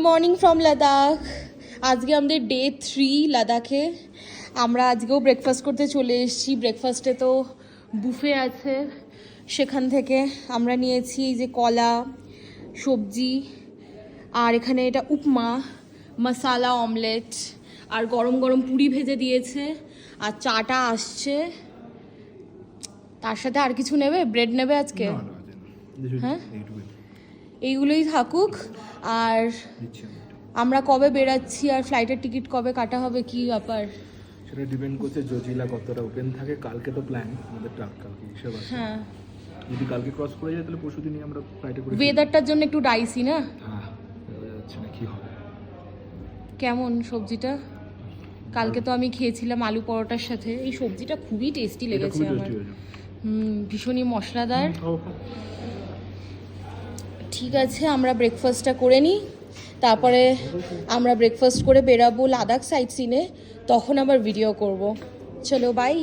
Morning from Ladakh. আজকে আমাদের day 3 লাদাখে। আমরা আজকেও ব্রেকফাস্ট করতে চলে এসেছি। ব্রেকফাস্টে তো বুফে আছে, সেখান থেকে আমরা নিয়েছি এই যে কলা, সবজি, আর এখানে এটা উপমা, মশালা অমলেট, আর গরম গরম পুরি ভেজে দিয়েছে, আর চাটা আসছে। তার সাথে আর কিছু নেবে? ব্রেড নেবে আজকে? হ্যাঁ, এইগুলোই থাকুক। আর আমরা কবে বেরাচ্ছি আর ফ্লাইটের টিকিট কবে কাটা হবে, কি ব্যাপার সেটা ডিপেন্ড করছে জজিলা কতটা ওপেন থাকে। কালকে তো প্ল্যান আমাদের ট্রাক কালকে হিসেব আছে। হ্যাঁ, যদি কালকে ক্রস করে যায় তাহলে পরশু দিনই আমরা ফ্লাইটে করে। ওয়েদারটার জন্য একটু ডাইসি না? হ্যাঁ, যাচ্ছে না কি হবে। কেমন সবজিটা? কালকে তো আমি খেয়েছিলাম আলু পরোটার সাথে। এই সবজিটা খুবই টেস্টি লেগেছে আমার। ভীষণই মশলাদার। ঠিক আছে, আমরা ব্রেকফাস্টটা করে নিই, তারপরে আমরা ব্রেকফাস্ট করে বেরাবো লাদাখ সাইট সিনে, তখন আবার ভিডিও করব। চলো বাই।